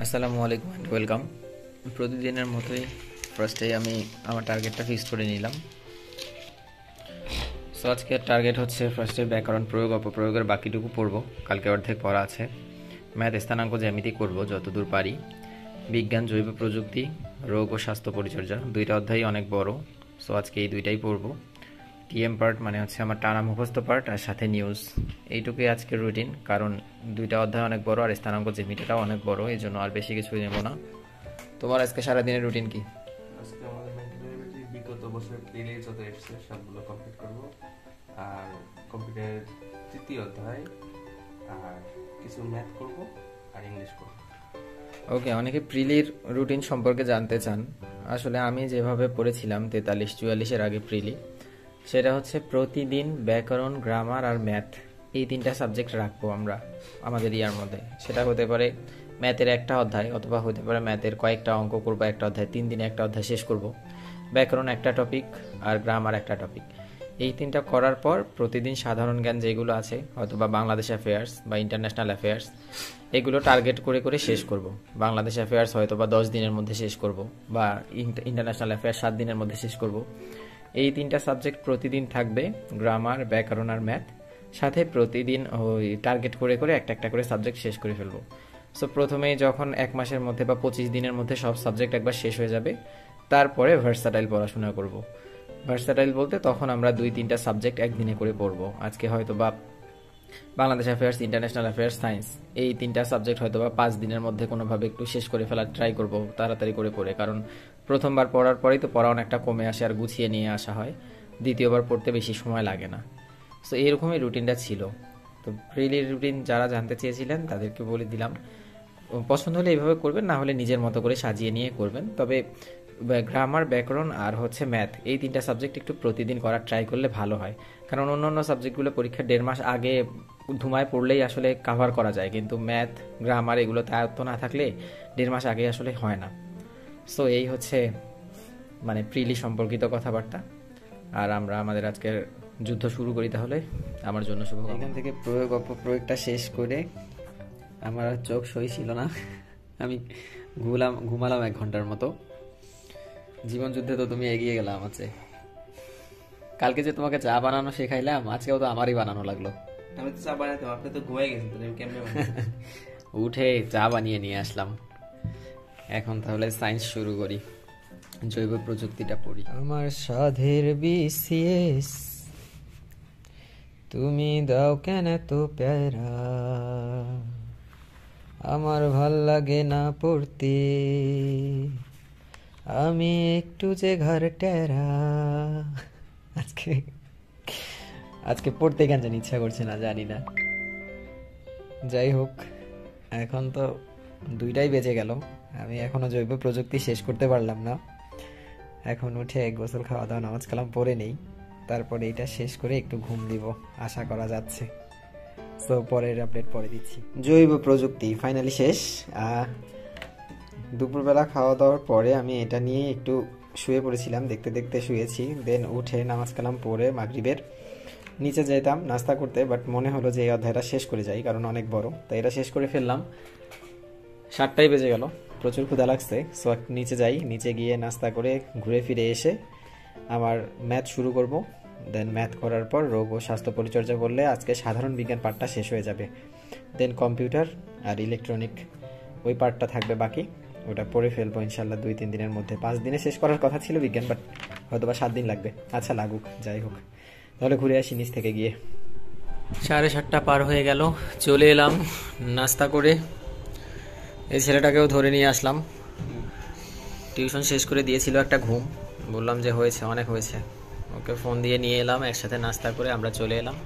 আসসালামু আলাইকুম and welcome. প্রতিদিনের মতোই ফার্স্টেই আমি আমার টার্গেটটা ফিক্স করে নিলাম। সো আজকের টার্গেট হচ্ছে ফার্স্টে ব্যাকরণ প্রয়োগ অপপ্রয়োগের বাকিটুকু পড়ব, কালকে অর্ধেক পড়া আছে। ম্যাথ স্থানাঙ্ক জ্যামিতি করব যতদূর পারি। বিজ্ঞান জৈব প্রযুক্তি রোগ ও স্বাস্থ্য পরিচর্যা, দুইটা অধ্যায় অনেক বড়, সো আজকে এই দুইটাই পড়ব। টিএম পার্ট মানে হচ্ছে আমার টানা মুখস্থ পার্ট, আর সাথে নিউজ, এইটুকুই আজকের রুটিন। কারণ দুইটা অধ্যায় অনেক বড় আর স্থানাঙ্ক জ্যামিতিটাও অনেক বড়, এই জন্য আর বেশি কিছু নেব না। তোমার আজকে সারাদিনের রুটিন কি? আজকে আমাদের মেন্টালিটি বিগত বছরের প্লে যত এসেছে সবগুলো কমপ্লিট করব, আর কম্পিউটারের তৃতীয় অধ্যায়, আর কিছু ম্যাথ করব আর ইংলিশ করব। ওকে, অনেকে প্রিলির রুটিন সম্পর্কে জানতে চান। আসলে আমি যেভাবে পড়েছিলাম 43-44-এর আগে প্রিলি, সেটা হচ্ছে প্রতিদিন ব্যাকরণ, গ্রামার আর ম্যাথ, এই তিনটা সাবজেক্ট রাখবো আমরা আমাদের ইয়ার মধ্যে। সেটা হতে পারে ম্যাথের একটা অধ্যায়, অথবা হতে পারে ম্যাথের কয়েকটা অঙ্ক করবো একটা অধ্যায়, 3 দিনে একটা অধ্যায় শেষ করব। ব্যাকরণ একটা টপিক আর গ্রামার একটা টপিক। এই তিনটা করার পর প্রতিদিন সাধারণ জ্ঞান যেগুলো আছে, অথবা বাংলাদেশ অ্যাফেয়ার্স বা ইন্টারন্যাশনাল অ্যাফেয়ার্স, এগুলো টার্গেট করে করে শেষ করব। বাংলাদেশ অ্যাফেয়ার্স হয়তো বা 10 দিনের মধ্যে শেষ করব, বা ইন্টারন্যাশনাল অ্যাফেয়ার্স 7 দিনের মধ্যে শেষ করব। এই তিনটা সাবজেক্ট প্রতিদিন থাকবে, গ্রামার, ব্যাকরণ আর ম্যাথ। সাথে প্রতিদিন ওই টার্গেট করে করে একটা একটা করে সাবজেক্ট শেষ করে ফেলবো। সো প্রথমেই যখন 1 মাসের মধ্যে বা 25 দিনের মধ্যে সব সাবজেক্ট একবার শেষ হয়ে যাবে, তারপরে ভার্সাটাইল পড়াশোনা করব। ভার্সাটাইল বলতে তখন আমরা 2-3টা সাবজেক্ট একদিনে করে পড়বো। আজকে হয়তো বা Bangladesh affairs, international affairs, science, এই তিনটা সাবজেক্ট হয়তো বা 5 দিনের মধ্যে কোনোভাবে একটু শেষ করে ফেলার ট্রাই করব, তাড়াতাড়ি করে পড়ে। কারণ প্রথমবার পড়ার পরেই তো পড়া অনেকটা কমে আসে আর গুছিয়ে নিয়ে আসা হয়, দ্বিতীয়বার পড়তে বেশি সময় লাগে না। সো এরকমই রুটিনটা ছিল। তো প্রিলির রুটিন যারা জানতে চেয়েছিলেন তাদেরকে বলে দিলাম। পছন্দ হলে এইভাবে করবেন, না হলে নিজের মতো করে সাজিয়ে নিয়ে করবেন। তবে গ্রামার, ব্যাকরণ আর হচ্ছে ম্যাথ, এই তিনটা সাবজেক্ট একটু প্রতিদিন করার ট্রাই করলে ভালো হয়। কারণ অন্য সাবজেক্টগুলো পরীক্ষার 1.5 মাস আগে ধুমায় পড়লেই আসলে কাভার করা যায়, কিন্তু ম্যাথ, গ্রামার এগুলোতে আয়ত্ত না থাকলে 1.5 মাস আগে আসলে হয় না। সো এই হচ্ছে মানে প্রিলি সম্পর্কিত কথাবার্তা। আর আমরা আমাদের আজকের যুদ্ধ শুরু করি তাহলে। আমার জন্য শুভ। এখান থেকে প্রয়োগ অপপ্রয়োগটা শেষ করে আমার আর চোখ সই ছিল না, আমি ঘুমালাম 1 ঘন্টার মতো। জীবন যুদ্ধে তো তুমি এগিয়ে গেলা আমার চেয়ে। কালকে যে তোমাকে চা বানানো শেখাইলাম, আজকেও তো আমারই বানানো লাগলো। আমি তো চা বানাইতাম, আপনি তো ঘুমাই গেছেন, তো আমি কেমনে উঠে চা বানিয়ে নিয়ে আসলাম। এখন তাহলে সায়েন্স শুরু করি, জৈব প্রযুক্তিটা পড়ি। আমার সাধের BCS তুমি দাও কেন এত প্যারা, আমার ভাল লাগে না পড়তে, আমি একটু যে ঘর টেরা। আজকে আজকে পড়তে কেন জানি ইচ্ছা করছে না, জানি না। যাই হোক, এখন তো 2টাই বেজে গেল, আমি এখনো জৈব প্রযুক্তি শেষ করতে পারলাম না। এখন উঠে গোসল, খাওয়া দাওয়া, নামাজ কালাম পড়ে নেই, তারপরে এটা শেষ করে একটু ঘুম দিব আশা করা যাচ্ছে। সো পরের আপডেট পরে দিচ্ছি। জৈব প্রযুক্তি ফাইনালি শেষ। দুপুরবেলা খাওয়া দাওয়ার পরে আমি এটা নিয়ে একটু শুয়ে পড়েছিলাম, দেখতে দেখতে শুয়েছি। দেন উঠে নামাজ কালাম পড়ে মাগরিবের নিচে যেতাম নাস্তা করতে, বাট মনে হলো যে এই অধ্যায়টা শেষ করে যাই, কারণ অনেক বড়, তাই এটা শেষ করে ফেললাম। 7টাই বেজে গেল, প্রচুর ক্ষুধা লাগছে। সো নিচে যাই, নিচে গিয়ে নাস্তা করে ঘুরে ফিরে এসে আমার ম্যাথ শুরু করব। দেন ম্যাথ করার পর রোগ ও স্বাস্থ্য পরিচর্যা করলে আজকে সাধারণ বিজ্ঞান পার্টটা শেষ হয়ে যাবে। দেন কম্পিউটার আর ইলেকট্রনিক ওই পার্টটা থাকবে বাকি, ওটা পড়ে ফেলবো ইনশাল্লাহ 2-3 দিনের মধ্যে। 5 দিনে শেষ করার কথা ছিল বিজ্ঞান, বাট হয়তো বা 7 দিন লাগবে। আচ্ছা লাগুক, যাই হোক, তাহলে ঘুরে আসি নিচ থেকে গিয়ে। 7:30 পার হয়ে গেল, চলে এলাম নাস্তা করে। এই ছেলেটাকেও ধরে নিয়ে আসলাম, টিউশন শেষ করে দিয়েছিল একটা ঘুম, বললাম যে হয়েছে, অনেক হয়েছে, ওকে ফোন দিয়ে নিয়ে এলাম, একসাথে নাস্তা করে আমরা চলে এলাম।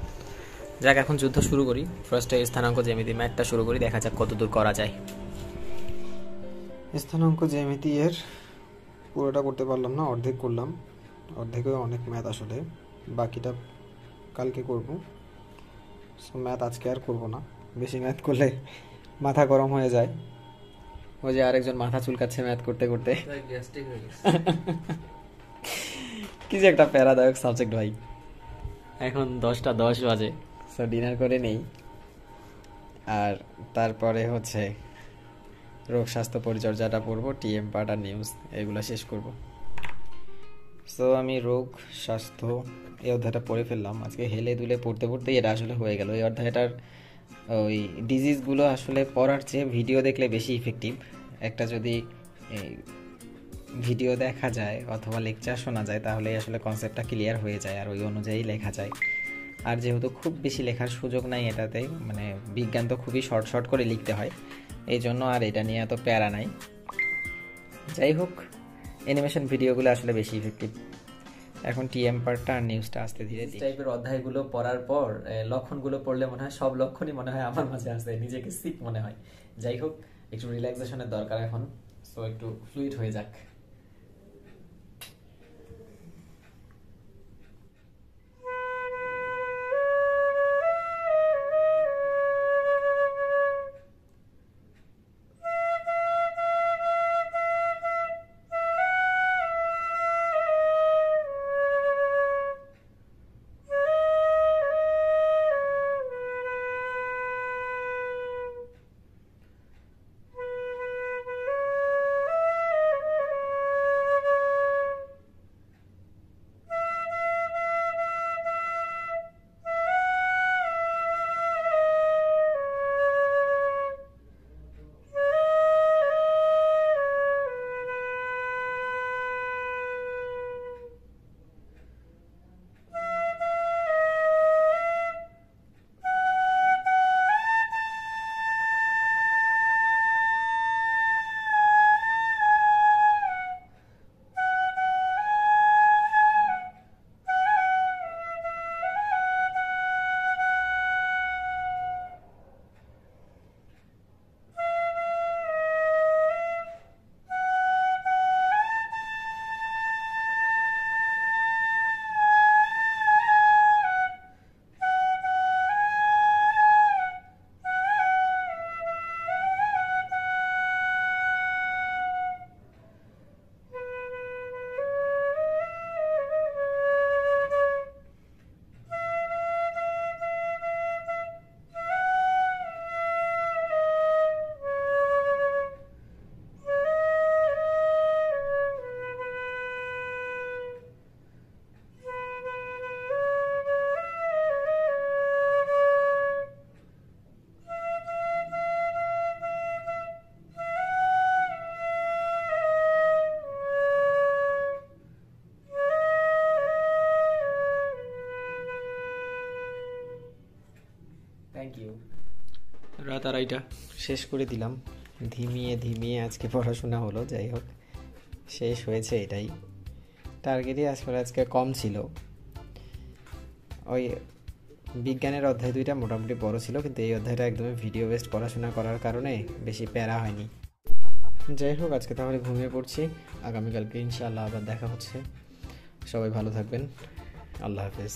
যাক, এখন যুদ্ধ শুরু করি। ফার্স্টে স্থানাঙ্ক জ্যামিতি ম্যাথটা শুরু করি, দেখা যাক কতদূর করা যায়। স্থানাঙ্ক জ্যামিতি এর পুরোটা করতে পারলাম না, অর্ধেক করলাম। অর্ধেকেও অনেক ম্যাথ, আসলে বাকিটা কালকে করব। সো ম্যাথ আজকে আর করব না, বেশি ম্যাথ করলে মাথা গরম হয়ে যায়। ওই যে আরেকজন মাথা চুলকাচ্ছে ম্যাথ করতে করতে। কি যে একটা প্যারাদায়ক সাবজেক্ট ভাই। এখন 10টা 10 বাজে, সো ডিনার করে নেই, আর তারপরে হচ্ছে রোগ স্বাস্থ্য পরিচর্যাটা পড়বো, টিএম পার্ট আর নিউজ এগুলো শেষ করব। সো আমি রোগ স্বাস্থ্য এই অধ্যায়টা পড়ে ফেললাম। আজকে হেলে দুলে পড়তে পড়তেই এটা আসলে হয়ে গেল। এই অধ্যায়টার ওই ডিজিজগুলো আসলে পড়ার চেয়ে ভিডিও দেখলে বেশি ইফেক্টিভ। একটা যদি ভিডিও দেখা যায় অথবা লেকচার শোনা যায় তাহলে আসলে কনসেপ্টটা ক্লিয়ার হয়ে যায় আর ওই অনুযায়ী লেখা যায়। আর যেহেতু খুব বেশি লেখার সুযোগ নাই এটাতে, মানে বিজ্ঞান তো খুবই শর্ট শর্ট করে লিখতে হয়, এই জন্য আর এটা নিয়ে এত প্যারা নাই। যাই হোক, অ্যানিমেশন ভিডিওগুলো আসলে বেশি ইফেক্টিভ। এখন টিএম পার্টটা আর নিউজটা আসতে ধীরে টাইপের অধ্যায়গুলো পড়ার পর লক্ষণগুলো পড়লে মনে হয় সব লক্ষণই মনে হয় আমার মাঝে আছে, নিজেকে সিক মনে হয়। যাই হোক, একটু রিল্যাক্সেশনের দরকার এখন, সো একটু ফ্লুইড হয়ে যাক। Thank you. রাত আড়াইটা শেষ করে দিলাম, ধিমিয়ে ধিমিয়ে আজকে পড়াশোনা হলো। যাই হোক, শেষ হয়েছে, এটাই টার্গেটই আসলে আজকে কম ছিল। ওই বিজ্ঞানের অধ্যায় দুইটা মোটামুটি বড় ছিল, কিন্তু এই অধ্যায়টা একদমই ভিডিও বেসড পড়াশোনা করার কারণে বেশি প্যারা হয়নি। যাই হোক, আজকে তাহলে ঘুমিয়ে পড়ছি, আগামীকালকে ইনশাআল্লাহ আবার দেখা হচ্ছে। সবাই ভালো থাকবেন, আল্লাহ হাফেজ।